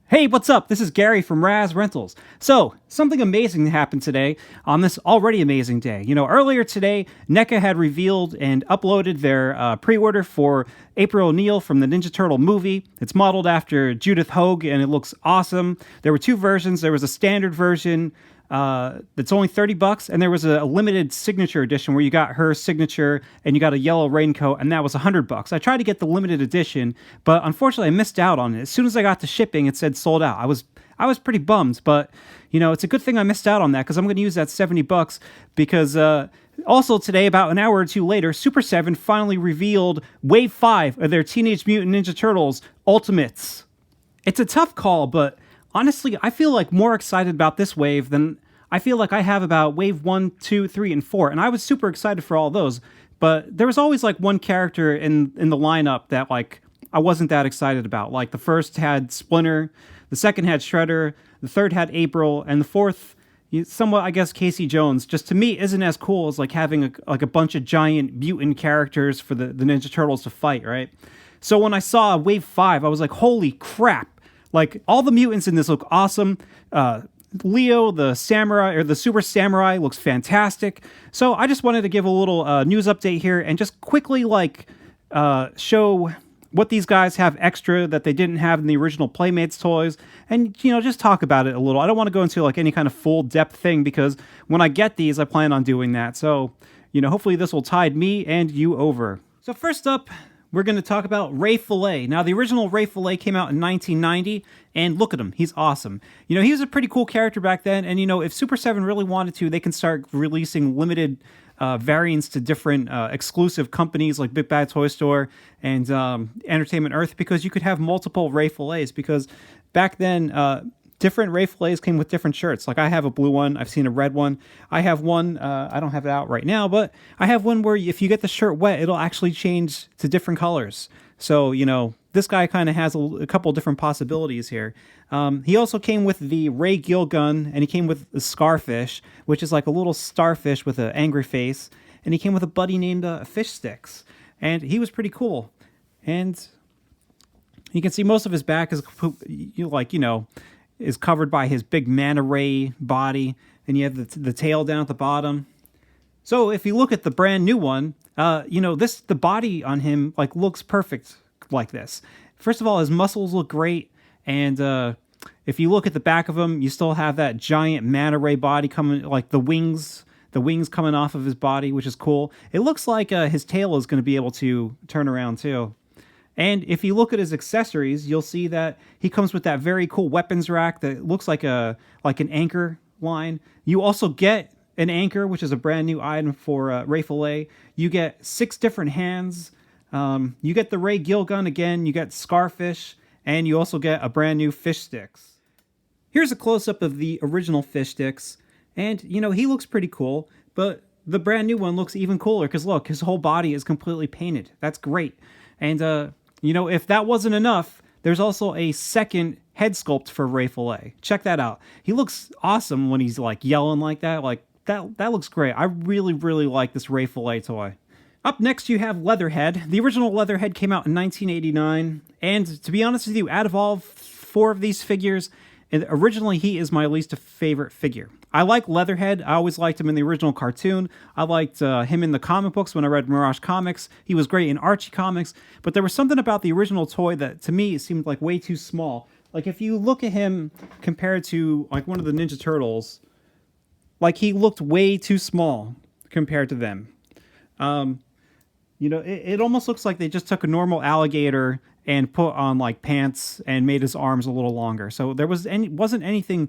Hey, what's up? This is Gary from Raz Rentals. So, something amazing happened today on this already amazing day. Earlier today, NECA had revealed and uploaded their pre-order for April O'Neil from the Ninja Turtle movie. It's modeled after Judith Hogue, and it looks awesome. There were two versions. There was a standard version that's only $30, and there was a limited signature edition where you got her signature and you got a yellow raincoat, and that was $100. I tried to get the limited edition, but unfortunately I missed out on it. As soon as I got to shipping, it said sold out. I was pretty bummed, but it's a good thing I missed out on that because I'm going to use that $70 because also today, about an hour or two later, Super7 finally revealed Wave 5 of their Teenage Mutant Ninja Turtles Ultimates. It's a tough call, but honestly, I feel like more excited about this wave than I feel like I have about wave 1, 2, 3, and 4. And I was super excited for all those, but there was always like one character in the lineup that like I wasn't that excited about. Like the first had Splinter, the second had Shredder, the third had April, and the fourth, somewhat I guess Casey Jones. Just to me, isn't as cool as like having a bunch of giant mutant characters for the Ninja Turtles to fight, right? So when I saw Wave 5, I was like, holy crap. Like, all the mutants in this look awesome. Leo, the samurai, or the super samurai, looks fantastic. So I just wanted to give a little news update here and just quickly, show what these guys have extra that they didn't have in the original Playmates toys. And, just talk about it a little. I don't want to go into, any kind of full depth thing because when I get these, I plan on doing that. So, hopefully this will tide me and you over. So first up, we're going to talk about Ray Filet. Now, the original Ray Filet came out in 1990, and look at him. He's awesome. He was a pretty cool character back then, and, if Super7 really wanted to, they can start releasing limited variants to different exclusive companies like Big Bad Toy Store and Entertainment Earth, because you could have multiple Ray Filets, because back then, different Ray Filets came with different shirts. Like I have a blue one. I've seen a red one. I have one. I don't have it out right now, but I have one where if you get the shirt wet, it'll actually change to different colors. So, this guy kind of has a couple different possibilities here. He also came with the Ray Gill gun, and he came with the Scarfish, which is like a little starfish with an angry face. And he came with a buddy named Fish Sticks. And he was pretty cool. And you can see most of his back is is covered by his big manta ray body, and you have the tail down at the bottom. So if you look at the brand new one, the body on him looks perfect like this. First of all, his muscles look great, and if you look at the back of him, you still have that giant manta ray body coming, like the wings coming off of his body, which is cool. It looks like his tail is going to be able to turn around too. And if you look at his accessories, you'll see that he comes with that very cool weapons rack that looks like an anchor line. You also get an anchor, which is a brand new item for Ray Filet. You get 6 different hands. You get the Ray Gill gun again. You get Scarfish, and you also get a brand new Fish Sticks. Here's a close-up of the original Fish Sticks, and he looks pretty cool. But the brand new one looks even cooler because look, his whole body is completely painted. That's great. And if that wasn't enough, there's also a second head sculpt for Ray Filet. Check that out. He looks awesome when he's yelling like that. That looks great. I really, really like this Ray Filet toy. Up next, you have Leatherhead. The original Leatherhead came out in 1989. And to be honest with you, out of all 4 of these figures, originally he is my least favorite figure. I like Leatherhead. I always liked him in the original cartoon. I liked him in the comic books when I read Mirage Comics. He was great in Archie Comics. But there was something about the original toy that, to me, seemed way too small. If you look at him compared to, one of the Ninja Turtles, he looked way too small compared to them. It almost looks like they just took a normal alligator and put on pants and made his arms a little longer. So there wasn't anything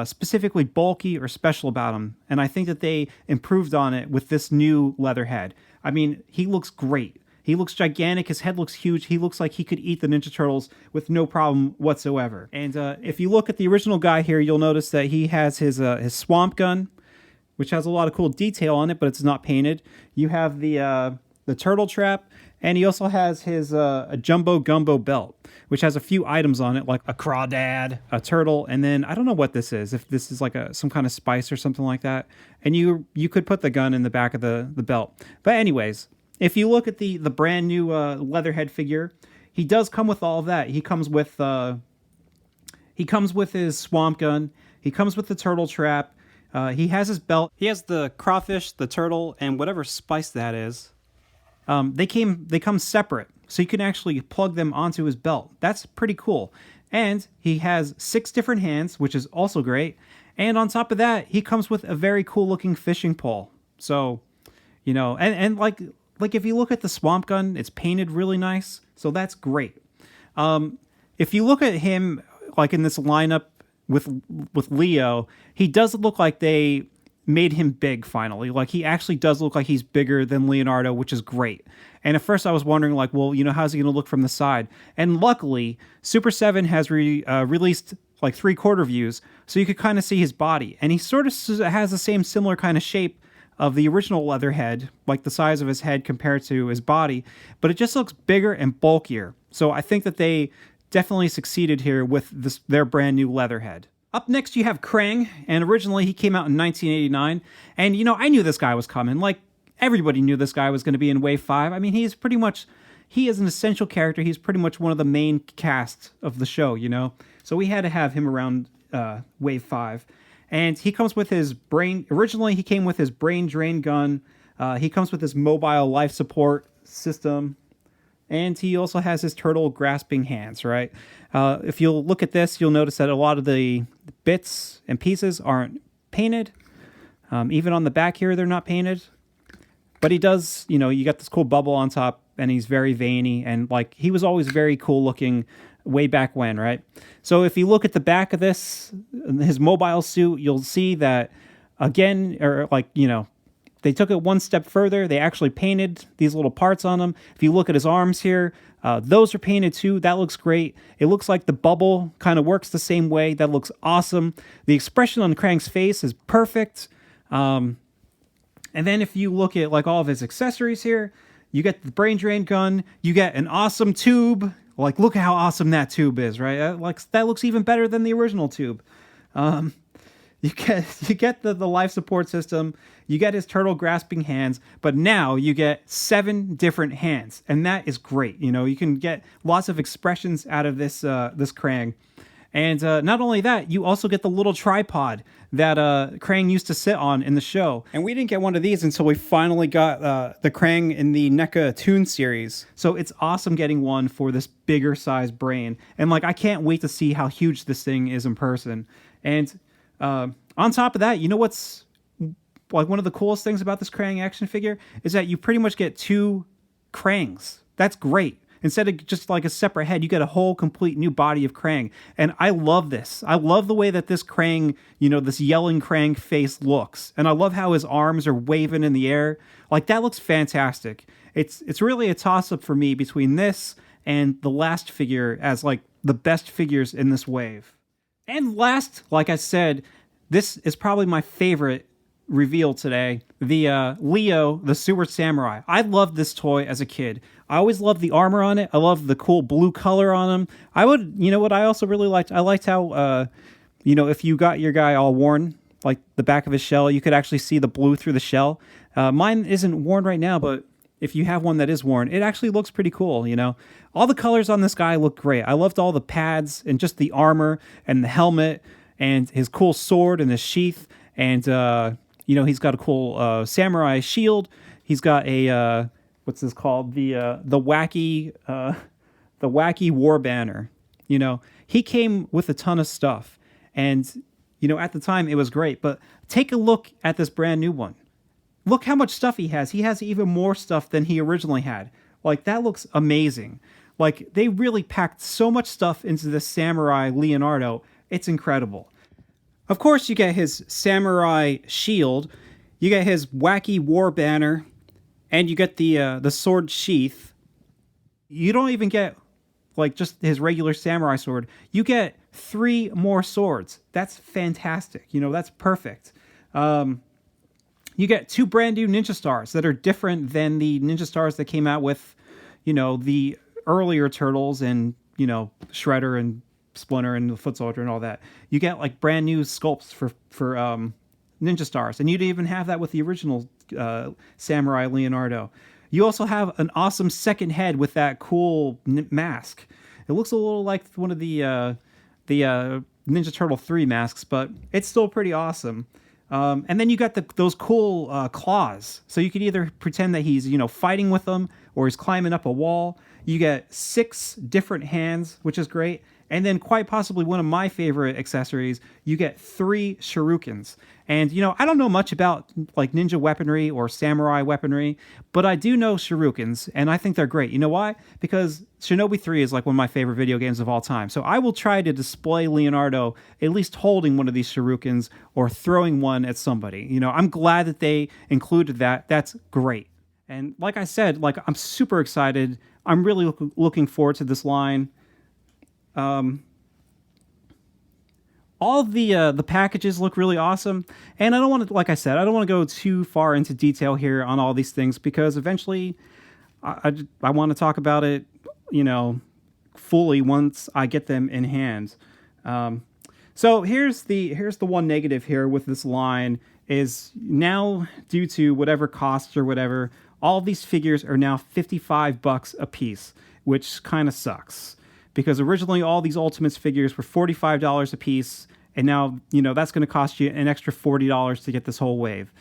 specifically bulky or special about him. And I think that they improved on it with this new Leatherhead. I mean, he looks great. He looks gigantic. His head looks huge. He looks like he could eat the Ninja Turtles with no problem whatsoever. And if you look at the original guy here, you'll notice that he has his swamp gun, which has a lot of cool detail on it, but it's not painted. You have the turtle trap, and he also has his a jumbo gumbo belt, which has a few items on it, like a crawdad, a turtle, and then I don't know what this is, if this is some kind of spice or something like that. And you could put the gun in the back of the belt. But anyways, if you look at the brand new Leatherhead figure, he does come with all of that. He comes with He comes with his swamp gun. He comes with the turtle trap. He has his belt. He has the crawfish, the turtle, and whatever spice that is. They come separate, so you can actually plug them onto his belt. That's pretty cool. And he has 6 different hands, which is also great. And on top of that, he comes with a very cool looking fishing pole. So, and like if you look at the swamp gun, it's painted really nice. So that's great. If you look at him like in this lineup with Leo, he does look like they made him big finally. Like he actually does look like he's bigger than Leonardo, which is great. And at first I was wondering like, well, how's he going to look from the side? And luckily, Super7 has released like 3/4 views, so you could kind of see his body. And he sort of has the same similar kind of shape of the original Leatherhead, like the size of his head compared to his body, but it just looks bigger and bulkier. So I think that they definitely succeeded here with their brand new Leatherhead. Up next, you have Krang, and originally he came out in 1989, and I knew this guy was coming. Like, everybody knew this guy was going to be in Wave 5. I mean, he is an essential character. He's pretty much one of the main cast of the show, So we had to have him around Wave 5. And he comes with his originally he came with his brain drain gun. He comes with his mobile life support system. And he also has his turtle grasping hands, right? If you'll look at this, you'll notice that a lot of the bits and pieces aren't painted. Even on the back here, they're not painted. But he does, you got this cool bubble on top, and he's very veiny. And, like, he was always very cool looking way back when, right? So if you look at the back of this, his mobile suit, you'll see that, again, they took it one step further. They actually painted these little parts on him. If you look at his arms here, those are painted too. That looks great. It looks like the bubble kind of works the same way. That looks awesome. The expression on Krang's face is perfect. And then if you look at like all of his accessories here, you get the brain drain gun. You get an awesome tube. Like, look at how awesome that tube is, right? That looks even better than the original tube. You get the life support system, you get his turtle grasping hands, but now you get 7 different hands, and that is great. You can get lots of expressions out of this Krang. And not only that, you also get the little tripod that Krang used to sit on in the show. And we didn't get one of these until we finally got the Krang in the NECA Toon series. So it's awesome getting one for this bigger size brain. And I can't wait to see how huge this thing is in person. And on top of that, what's like one of the coolest things about this Krang action figure is that you pretty much get 2 Krangs. That's great. Instead of just like a separate head, you get a whole complete new body of Krang. And I love this. I love the way that this Krang, this yelling Krang face looks. And I love how his arms are waving in the air. Like, that looks fantastic. It's really a toss-up for me between this and the last figure as like the best figures in this wave. And last, like I said, this is probably my favorite reveal today, the Leo, the Super Samurai. I loved this toy as a kid. I always loved the armor on it. I loved the cool blue color on him. I also really liked? I liked how, if you got your guy all worn, like the back of his shell, you could actually see the blue through the shell. Mine isn't worn right now, but if you have one that is worn, it actually looks pretty cool, All the colors on this guy look great. I loved all the pads and just the armor and the helmet and his cool sword and his sheath. And, he's got a cool samurai shield. He's got a, what's this called? The wacky war banner. He came with a ton of stuff. And, at the time it was great. But take a look at this brand new one. Look how much stuff he has. He has even more stuff than he originally had. Like, that looks amazing. Like, they really packed so much stuff into this Samurai Leonardo. It's incredible. Of course, you get his samurai shield, you get his wacky war banner, and you get the sword sheath. You don't even get, like, just his regular samurai sword. You get 3 more swords. That's fantastic. That's perfect. You get 2 brand new ninja stars that are different than the ninja stars that came out with, the earlier Turtles and, Shredder and Splinter and the Foot Soldier and all that. You get like brand new sculpts for ninja stars, and you didn't even have that with the original Samurai Leonardo. You also have an awesome second head with that cool mask. It looks a little like one of the the Ninja Turtle 3 masks, but it's still pretty awesome. And then you got those cool claws. So you could either pretend that he's, fighting with them or he's climbing up a wall. You get 6 different hands, which is great. And then quite possibly one of my favorite accessories, you get 3 shurikens. And, I don't know much about like ninja weaponry or samurai weaponry, but I do know shurikens, and I think they're great. You know why? Because Shinobi 3 is like one of my favorite video games of all time. So I will try to display Leonardo at least holding one of these shurikens or throwing one at somebody. I'm glad that they included that. That's great. And like I said, like I'm super excited. I'm really looking forward to this line. All the packages look really awesome, and I don't want to, like I said, I don't want to go too far into detail here on all these things because eventually, I want to talk about it, fully once I get them in hand. So here's the one negative here with this line is now due to whatever costs or whatever, all these figures are now $55 a piece, which kind of sucks. Because originally all these Ultimates figures were $45 a piece, and now, that's going to cost you an extra $40 to get this whole wave.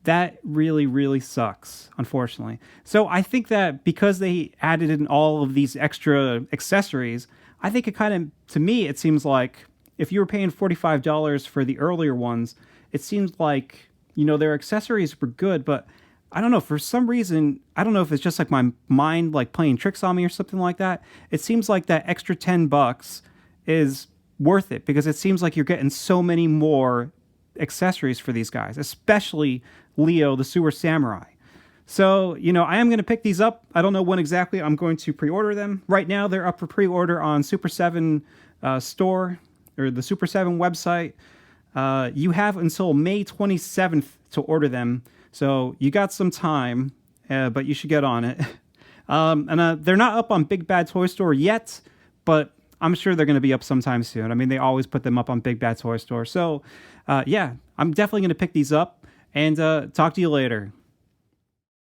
That really, really sucks, unfortunately. So I think that because they added in all of these extra accessories, I think it kind of, to me, it seems like if you were paying $45 for the earlier ones, it seems like, their accessories were good, but I don't know, for some reason, I don't know if it's just like my mind like playing tricks on me or something like that. It seems like that extra $10 is worth it because it seems like you're getting so many more accessories for these guys, especially Leo, the Sewer Samurai. So, I am going to pick these up. I don't know when exactly I'm going to pre-order them. Right now, they're up for pre-order on Super7 store or the Super7 website. You have until May 27th to order them. So you got some time, but you should get on it. And they're not up on Big Bad Toy Store yet, but I'm sure they're going to be up sometime soon. I mean, they always put them up on Big Bad Toy Store. So, yeah, I'm definitely going to pick these up and talk to you later.